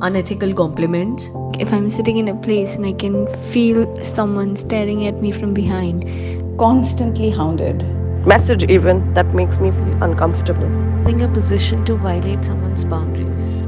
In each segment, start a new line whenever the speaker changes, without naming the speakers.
unethical compliments.
If I'm sitting in a place and I can feel someone staring at me from behind,
constantly hounded.
Message even that makes me feel uncomfortable.
Using a position to violate someone's boundaries.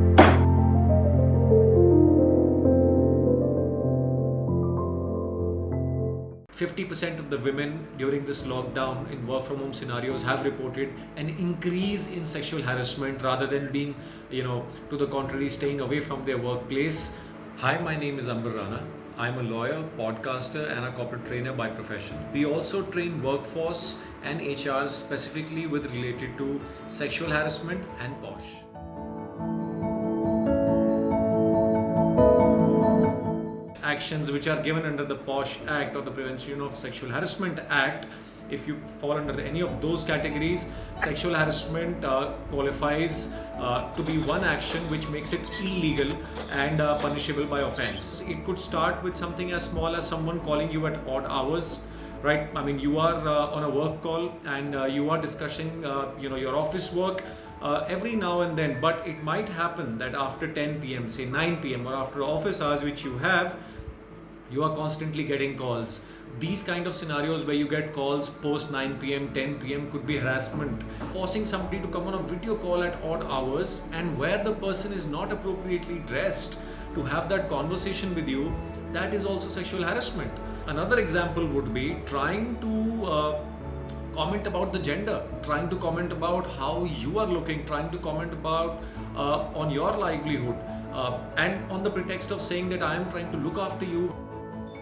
%50 of the women during this lockdown in work from home scenarios have reported an increase in sexual harassment rather than being, to the contrary, staying away from their workplace. Hi, my name is Amber Rana. I'm a lawyer, podcaster, and a corporate trainer by profession. We also train workforce and HR specifically with related to sexual harassment and POSH. Actions which are given under the POSH Act or the Prevention of Sexual Harassment Act, if you fall under any of those categories, sexual harassment qualifies to be one action which makes it illegal and punishable by offense. It could start with something as small as someone calling you at odd hours, right? I mean, you are on a work call and you are discussing, your office work every now and then, but it might happen that after 10 p.m., say 9 p.m. or after office hours which you have, you are constantly getting calls. These kind of scenarios where you get calls post 9 p.m., 10 p.m. could be harassment. Forcing somebody to come on a video call at odd hours and where the person is not appropriately dressed to have that conversation with you, that is also sexual harassment. Another example would be trying to comment about the gender, trying to comment about how you are looking, trying to comment about on your livelihood, and on the pretext of saying that I am trying to look after you.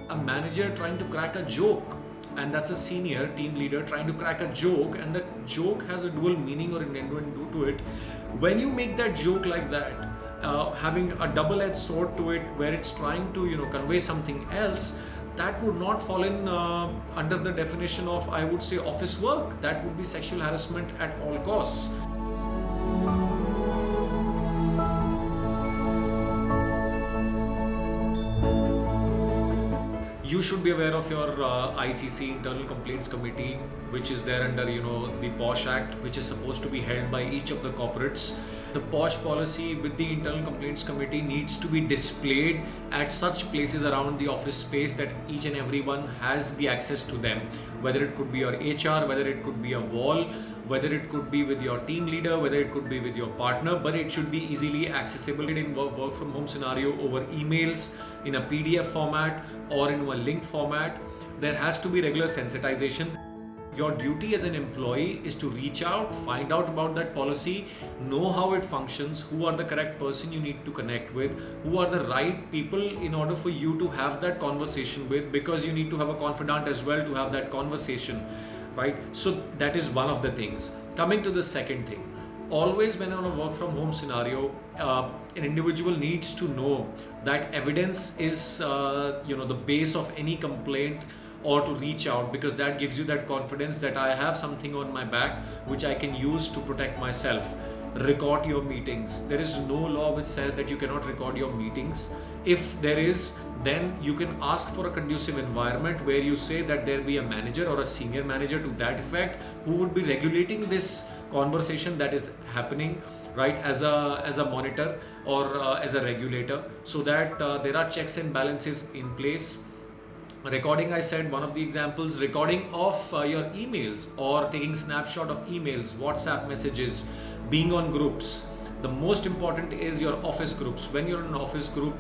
A manager trying to crack a joke, and that's a senior team leader trying to crack a joke, and the joke has a dual meaning or innuendo to it. When you make that joke like that, having a double-edged sword to it where it's trying to convey something else, that would not fall in under the definition of, I would say, office work. That would be sexual harassment at all costs. You should be aware of your ICC, Internal Complaints Committee, which is there under the POSH Act, which is supposed to be held by each of the corporates. The POSH policy with the Internal Complaints Committee needs to be displayed at such places around the office space that each and everyone has the access to them. Whether it could be your HR, whether it could be a wall, whether it could be with your team leader, whether it could be with your partner, but it should be easily accessible in work from home scenario over emails, in a PDF format or in a link format. There has to be regular sensitization. Your duty as an employee is to reach out, find out about that policy, know how it functions, who are the correct person you need to connect with, who are the right people in order for you to have that conversation with, because you need to have a confidant as well to have that conversation, right? So that is one of the things. Coming to the second thing, always when on a work from home scenario, an individual needs to know that evidence is the base of any complaint, or to reach out, because that gives you that confidence that I have something on my back which I can use to protect myself. Record your meetings. There is no law which says that you cannot record your meetings. If there is, then you can ask for a conducive environment where you say that there be a manager or a senior manager to that effect who would be regulating this conversation that is happening, right, as a monitor or as a regulator, so that there are checks and balances in place. Recording, I said, one of the examples, recording of your emails or taking snapshot of emails, WhatsApp messages, being on groups. The most important is your office groups. When you're in an office group,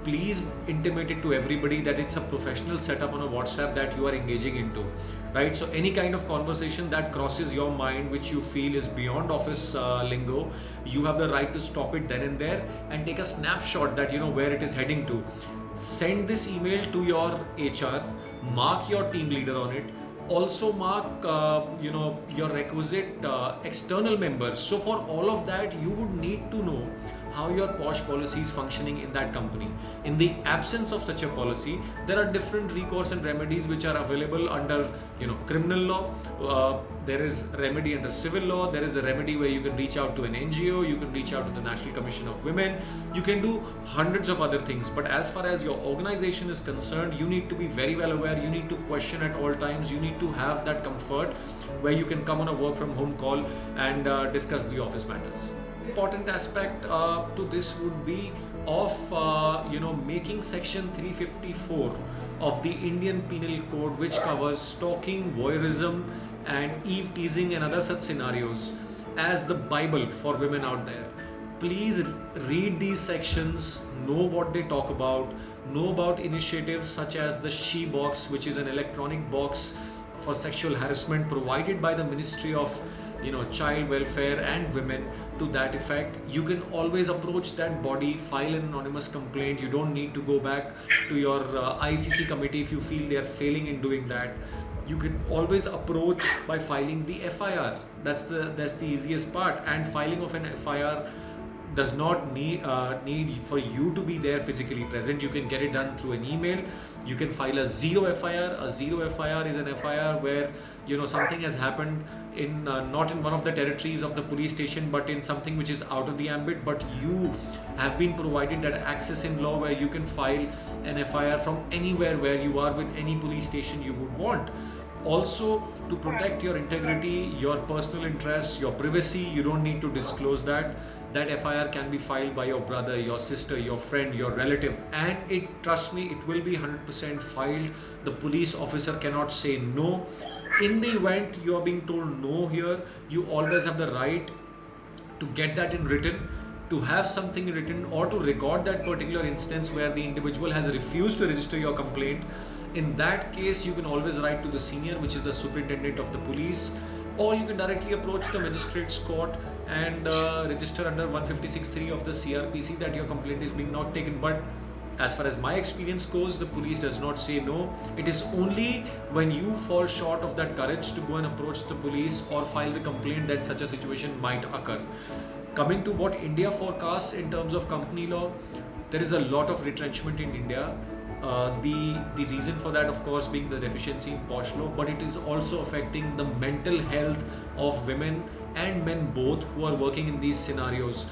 please intimate it to everybody that it's a professional setup on a WhatsApp that you are engaging into, right? So any kind of conversation that crosses your mind, which you feel is beyond office lingo, you have the right to stop it then and there and take a snapshot that where it is heading to. Send this email to your HR, mark your team leader on it, also mark your requisite external members. So for all of that, you would need to know how your POSH policy is functioning in that company. In the absence of such a policy, there are different recourse and remedies which are available under criminal law. There is remedy under civil law. There is a remedy where you can reach out to an NGO, you can reach out to the National Commission of Women, you can do hundreds of other things. But as far as your organization is concerned, you need to be very well aware, you need to question at all times, you need to have that comfort where you can come on a work from home call and discuss the office matters. Important aspect to this would be of making section 354 of the Indian Penal Code, which covers stalking, voyeurism, and eve teasing and other such scenarios, as the Bible for women out there. Please read these sections, know what they talk about, know about initiatives such as the She Box, which is an electronic box for sexual harassment provided by the Ministry of Child Welfare and Women. To that effect, you can always approach that body, file an anonymous complaint. You don't need to go back to your ICC committee if you feel they are failing in doing that. You can always approach by filing the FIR. That's the easiest part. And filing of an FIR does not need for you to be there physically present. You can get it done through an email. You can file a zero FIR. A zero FIR is an FIR where something has happened in not in one of the territories of the police station, but in something which is out of the ambit, but you have been provided that access in law where you can file an FIR from anywhere where you are with any police station you would want. Also, to protect your integrity, your personal interests, your privacy, you don't need to disclose that. That FIR can be filed by your brother, your sister, your friend, your relative, and trust me, it will be 100% filed. The police officer cannot say no. In the event you are being told no here, you always have the right to get that in written, to have something written, or to record that particular instance where the individual has refused to register your complaint. In that case, you can always write to the senior, which is the superintendent of the police, or you can directly approach the magistrate's court and register under 156(3) of the CRPC that your complaint is being not taken. But as far as my experience goes, the police does not say no. It is only when you fall short of that courage to go and approach the police or file the complaint that such a situation might occur. Coming to what India forecasts in terms of company law, there is a lot of retrenchment in India. The reason for that, of course, being the deficiency in POSH law, but it is also affecting the mental health of women and men both who are working in these scenarios.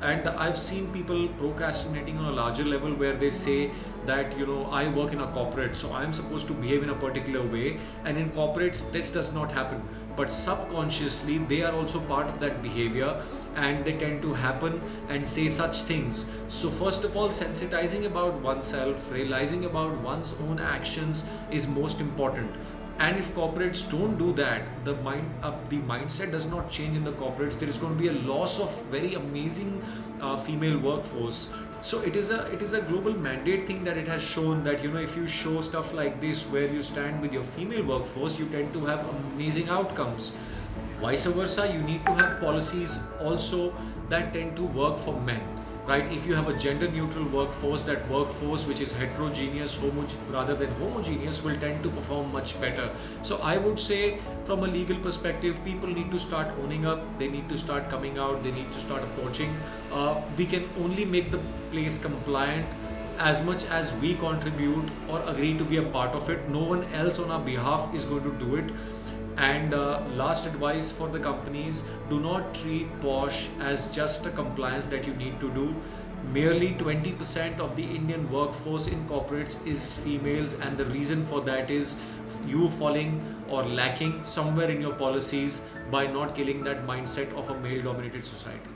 I've seen people procrastinating on a larger level where they say that I work in a corporate, so I'm supposed to behave in a particular way, and in corporates this does not happen, but subconsciously they are also part of that behavior and they tend to happen and say such things. So first of all, sensitizing about oneself, realizing about one's own actions is most important. And if corporates don't do that, the mindset does not change in the corporates, there is going to be a loss of very amazing female workforce. So it is a global mandate thing that it has shown that if you show stuff like this where you stand with your female workforce, you tend to have amazing outcomes. Vice versa, you need to have policies also that tend to work for men. Right? If you have a gender neutral workforce, that workforce which is heterogeneous rather than homogeneous will tend to perform much better. So I would say from a legal perspective, people need to start owning up, they need to start coming out, they need to start approaching. We can only make the place compliant as much as we contribute or agree to be a part of it. No one else on our behalf is going to do it. And last advice for the companies, do not treat POSH as just a compliance that you need to do. Merely 20% of the Indian workforce in corporates is females, and the reason for that is you falling or lacking somewhere in your policies by not killing that mindset of a male dominated society.